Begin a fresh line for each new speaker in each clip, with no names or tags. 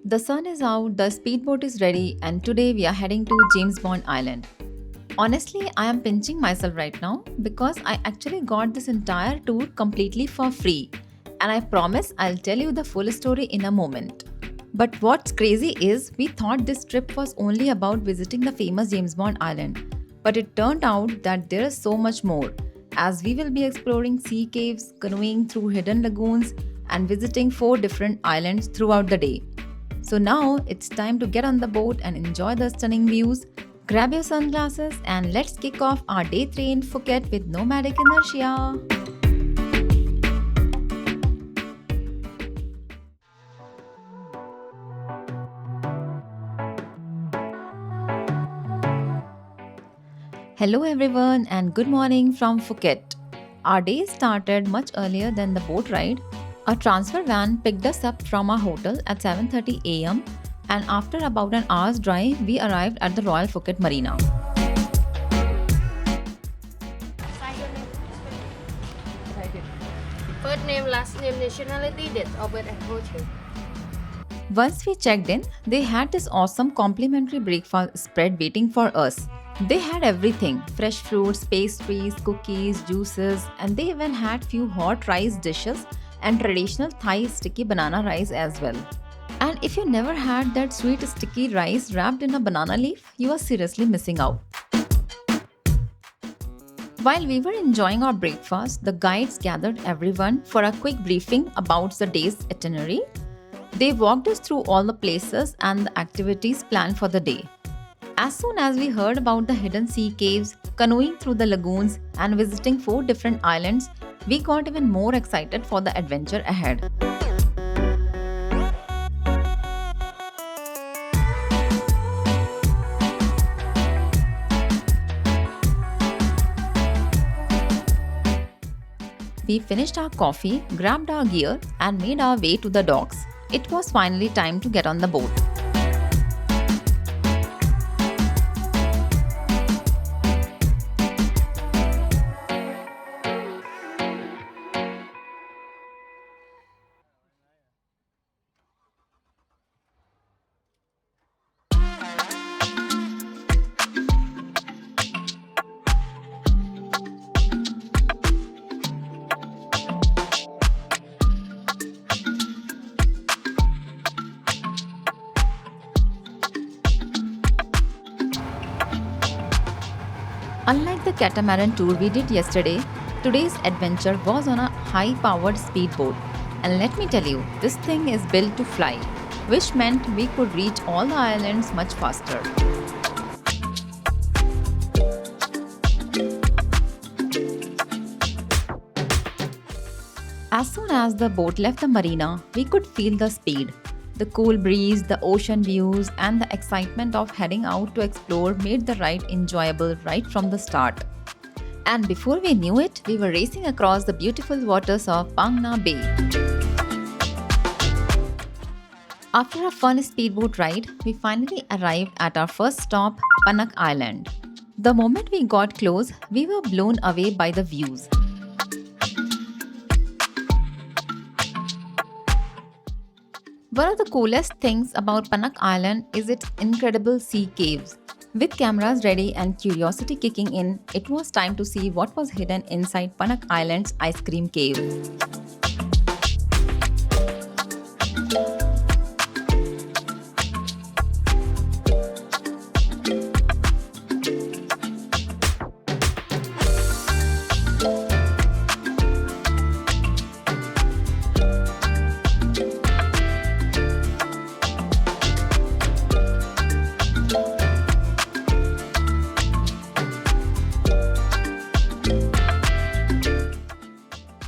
The sun is out, the speedboat is ready, and today we are heading to James Bond Island. Honestly, I am pinching myself right now because I actually got this entire tour completely for free, and I promise I'll tell you the full story in a moment. But what's crazy is we thought this trip was only about visiting the famous James Bond Island, but it turned out that there is so much more, as we will be exploring sea caves, canoeing through hidden lagoons, and visiting four different islands throughout the day. So now it's time to get on the boat and enjoy the stunning views. Grab your sunglasses and let's kick off our day 3 in Phuket with Nomadic Inertia. Hello everyone and good morning from Phuket. Our day started much earlier than the boat ride. A transfer van picked us up from our hotel at 7:30 a.m. and after about an hour's drive, we arrived at the Royal Phuket Marina.
First name, last name, nationality, date of birth, and hotel.
Once we checked in, they had this awesome complimentary breakfast spread waiting for us. They had everything fresh fruits, pastries, cookies, juices, and they even had few hot rice dishes and traditional Thai sticky banana rice as well. And if you never had that sweet sticky rice wrapped in a banana leaf, you are seriously missing out. While we were enjoying our breakfast, the guides gathered everyone for a quick briefing about the day's itinerary. They walked us through all the places and the activities planned for the day. As soon as we heard about the hidden sea caves, canoeing through the lagoons, and visiting four different islands, we got even more excited for the adventure ahead. We finished our coffee, grabbed our gear, and made our way to the docks. It was finally time to get on the boat. Unlike the catamaran tour we did yesterday, today's adventure was on a high powered speedboat. And let me tell you, this thing is built to fly, which meant we could reach all the islands much faster. As soon as the boat left the marina, we could feel the speed. The cool breeze, the ocean views, and the excitement of heading out to explore made the ride enjoyable right from the start. And before we knew it, we were racing across the beautiful waters of Phang Nga Bay. After a fun speedboat ride, we finally arrived at our first stop, Panak Island. The moment we got close, we were blown away by the views. One of the coolest things about Panak Island is its incredible sea caves. With cameras ready and curiosity kicking in, it was time to see what was hidden inside Panak Island's ice cream cave.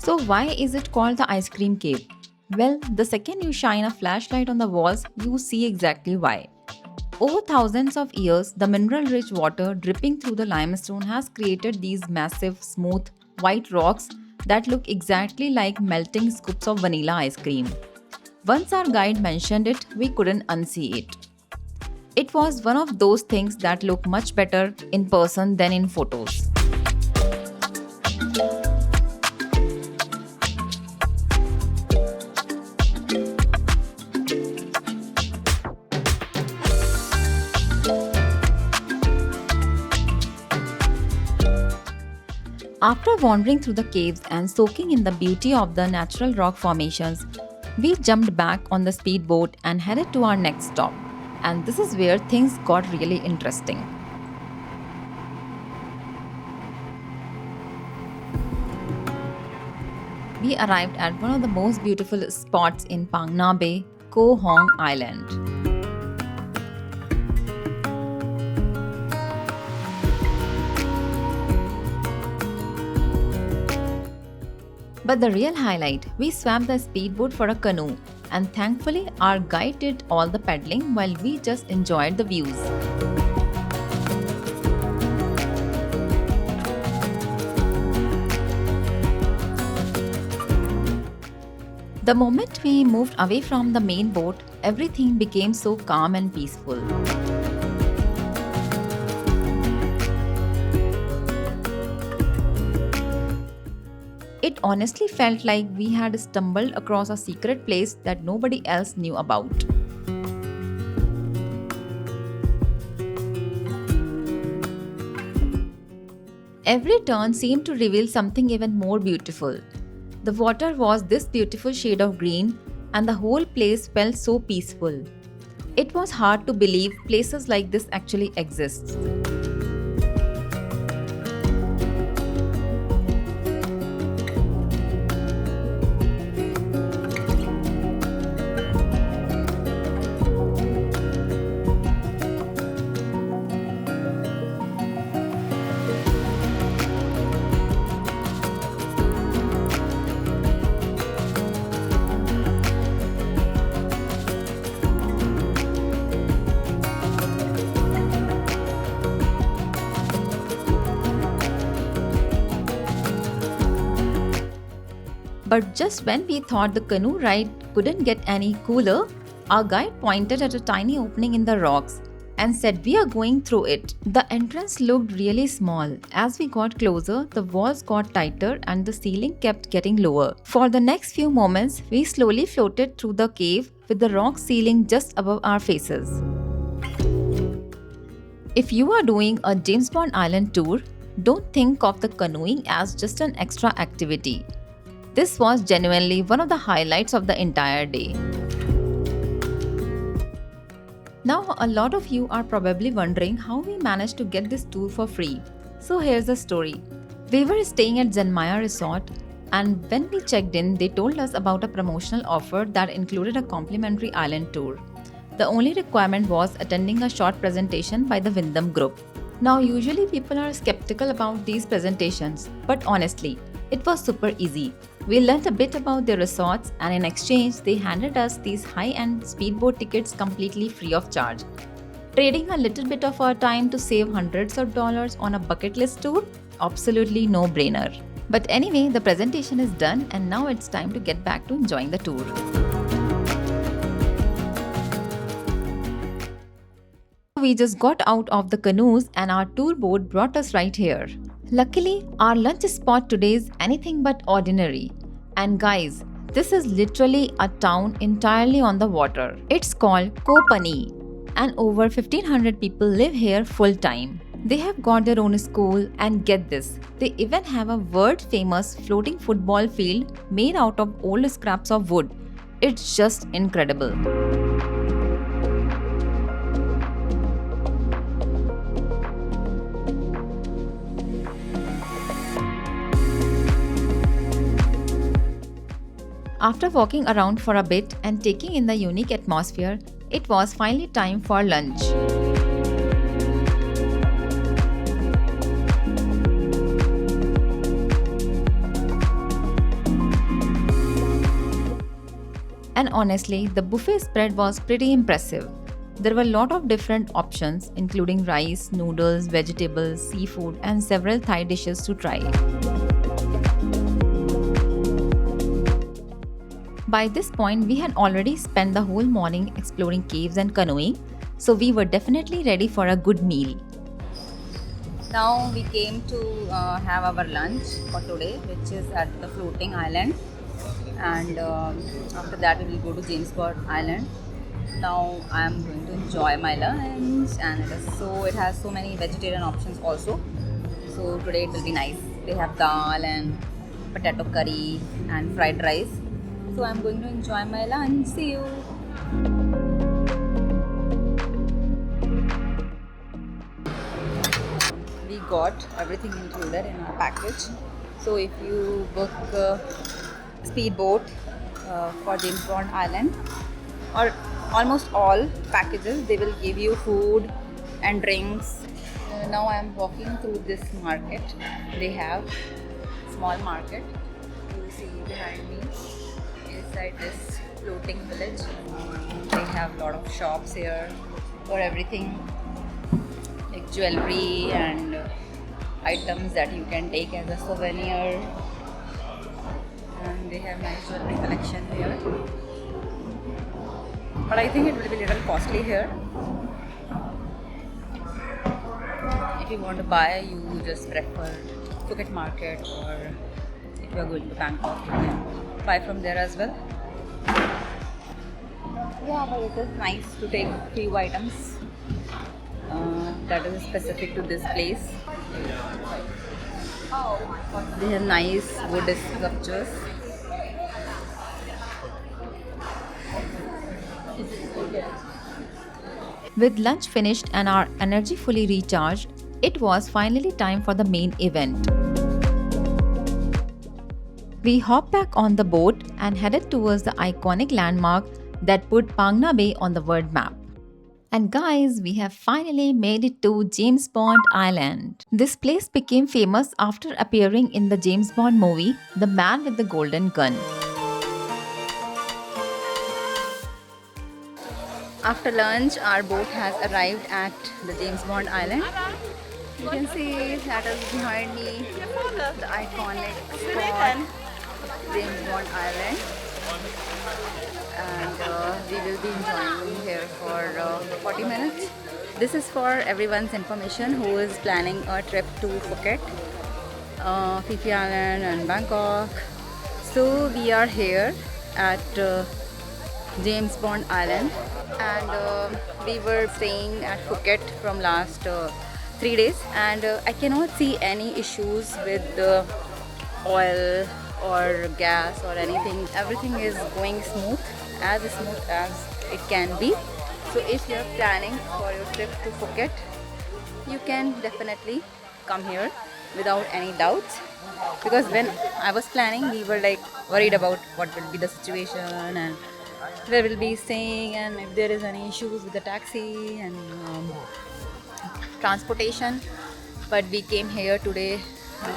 So why is it called the ice cream cave? Well, the second you shine a flashlight on the walls, you see exactly why. Over thousands of years, the mineral-rich water dripping through the limestone has created these massive, smooth, white rocks that look exactly like melting scoops of vanilla ice cream. Once our guide mentioned it, we couldn't unsee it. It was one of those things that look much better in person than in photos. After wandering through the caves and soaking in the beauty of the natural rock formations, we jumped back on the speedboat and headed to our next stop. And this is where things got really interesting. We arrived at one of the most beautiful spots in Phang Nga Bay, Koh Panyee Island. But the real highlight, we swapped the speedboat for a canoe, and thankfully our guide did all the paddling while we just enjoyed the views. The moment we moved away from the main boat, everything became so calm and peaceful. It honestly felt like we had stumbled across a secret place that nobody else knew about. Every turn seemed to reveal something even more beautiful. The water was this beautiful shade of green, and the whole place felt so peaceful. It was hard to believe places like this actually exist. But just when we thought the canoe ride couldn't get any cooler, our guide pointed at a tiny opening in the rocks and said we are going through it. The entrance looked really small. As we got closer, the walls got tighter and the ceiling kept getting lower. For the next few moments, we slowly floated through the cave with the rock ceiling just above our faces. If you are doing a James Bond Island tour, don't think of the canoeing as just an extra activity. This was genuinely one of the highlights of the entire day. Now, a lot of you are probably wondering how we managed to get this tour for free. So here's the story. We were staying at Zanmaya Resort, and when we checked in, they told us about a promotional offer that included a complimentary island tour. The only requirement was attending a short presentation by the Wyndham Group. Now, usually people are skeptical about these presentations, but honestly, it was super easy. We learned a bit about their resorts, and in exchange, they handed us these high-end speedboat tickets completely free of charge. Trading a little bit of our time to save hundreds of dollars on a bucket list tour? Absolutely no brainer. But anyway, the presentation is done, and now it's time to get back to enjoying the tour. We just got out of the canoes, and our tour boat brought us right here. Luckily, our lunch spot today is anything but ordinary. And guys, this is literally a town entirely on the water. It's called Koh Panyee, and over 1500 people live here full time. They have got their own school, and get this, they even have a world famous floating football field made out of old scraps of wood. It's just incredible. After walking around for a bit and taking in the unique atmosphere, it was finally time for lunch. And honestly, the buffet spread was pretty impressive. There were a lot of different options, including rice, noodles, vegetables, seafood, and several Thai dishes to try. By this point, we had already spent the whole morning exploring caves and canoeing, so we were definitely ready for a good meal. Now we came to have our lunch for today, which is at the floating island, and after that we will go to James Bond Island. Now I am going to enjoy my lunch, and it has so many vegetarian options also. So today it will be nice.
They have dal and potato curry and fried rice. So I'm going to enjoy my lunch. See you. We got everything included in our package. So if you book speedboat for James Bond Island, or almost all packages, they will give you food and drinks. Now I am walking through this market. They have small market. You see behind me, inside this floating village. They have a lot of shops here for everything, like jewelry and items that you can take as a souvenir. And they have nice jewelry collection here. But I think it will be a little costly here. If you want to buy, you just prefer Phuket market, or if you are going to Bangkok, you can buy from there as well. Yeah, but it is nice to take few items that is specific to this place. They have nice wood sculptures.
With lunch finished and our energy fully recharged, it was finally time for the main event. We hopped back on the boat and headed towards the iconic landmark that put Phang Nga Bay on the world map. And guys, we have finally made it to James Bond Island. This place became famous after appearing in the James Bond movie, The Man with the Golden Gun.
After lunch, our boat has arrived at the James Bond Island. You can see that is behind me, the iconic spot, James Bond Island. And we will be enjoying here for 40 minutes. This is for everyone's information who is planning a trip to Phuket, Phi Island and Bangkok. So we are here at James Bond Island, and we were staying at Phuket from last 3 days, and I cannot see any issues with the oil or gas or anything. Everything is going smooth as it can be. So if you are planning for your trip to Phuket, you can definitely come here without any doubts, because when I was planning, we were like worried about what will be the situation and where we'll be staying, and if there is any issues with the taxi and transportation. But we came here today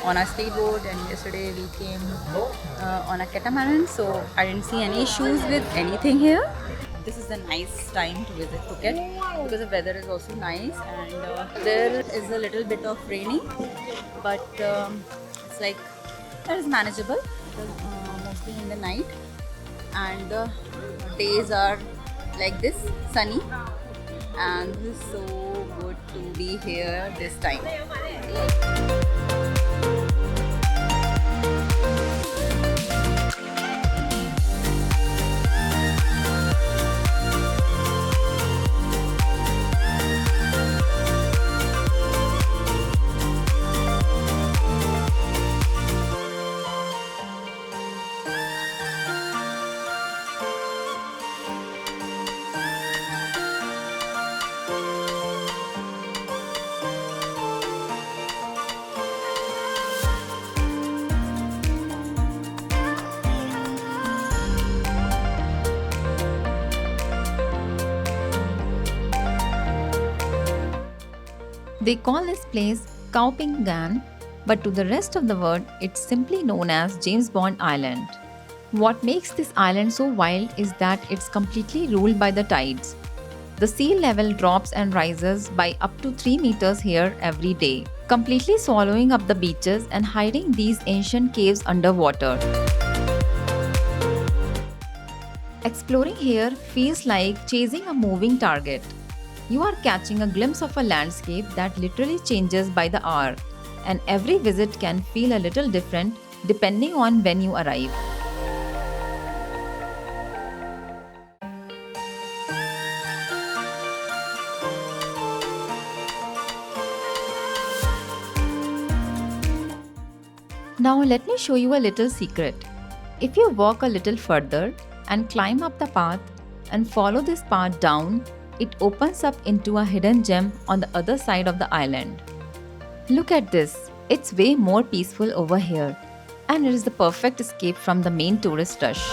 on a speedboat, and yesterday we came on a catamaran, so I didn't see any issues with anything here. This is a nice time to visit Phuket because the weather is also nice, and there is a little bit of rainy, but it's like that is manageable because mostly in the night, and the days are like this, sunny, and it is so good to be here this time.
They call this place Koh Panyee, but to the rest of the world, it's simply known as James Bond Island. What makes this island so wild is that it's completely ruled by the tides. The sea level drops and rises by up to 3 meters here every day, completely swallowing up the beaches and hiding these ancient caves underwater. Exploring here feels like chasing a moving target. You are catching a glimpse of a landscape that literally changes by the hour, and every visit can feel a little different depending on when you arrive. Now let me show you a little secret. If you walk a little further and climb up the path and follow this path down, it opens up into a hidden gem on the other side of the island. Look at this, it's way more peaceful over here, and it is the perfect escape from the main tourist rush.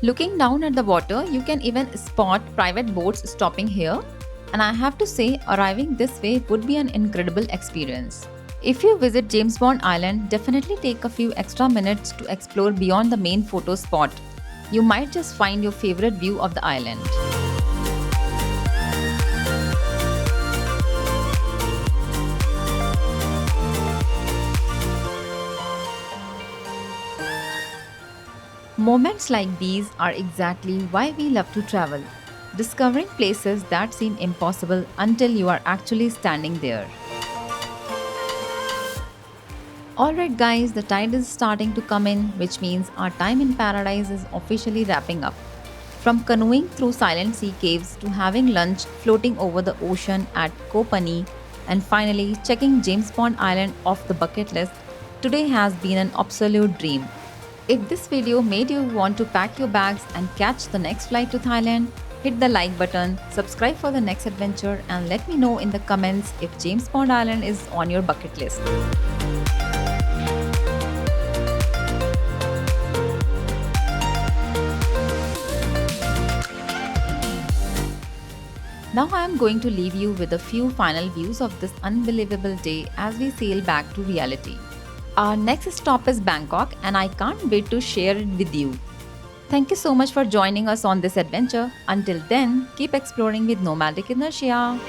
Looking down at the water, you can even spot private boats stopping here, and I have to say, arriving this way would be an incredible experience. If you visit James Bond Island, definitely take a few extra minutes to explore beyond the main photo spot. You might just find your favorite view of the island. Moments like these are exactly why we love to travel, discovering places that seem impossible until you are actually standing there. Alright guys, the tide is starting to come in, which means our time in paradise is officially wrapping up. From canoeing through silent sea caves to having lunch floating over the ocean at Koh Panyee and finally checking James Bond Island off the bucket list, today has been an absolute dream. If this video made you want to pack your bags and catch the next flight to Thailand, hit the like button, subscribe for the next adventure and let me know in the comments if James Bond Island is on your bucket list. Now I am going to leave you with a few final views of this unbelievable day as we sail back to reality. Our next stop is Bangkok and I can't wait to share it with you. Thank you so much for joining us on this adventure. Until then, keep exploring with Nomadic Inertia.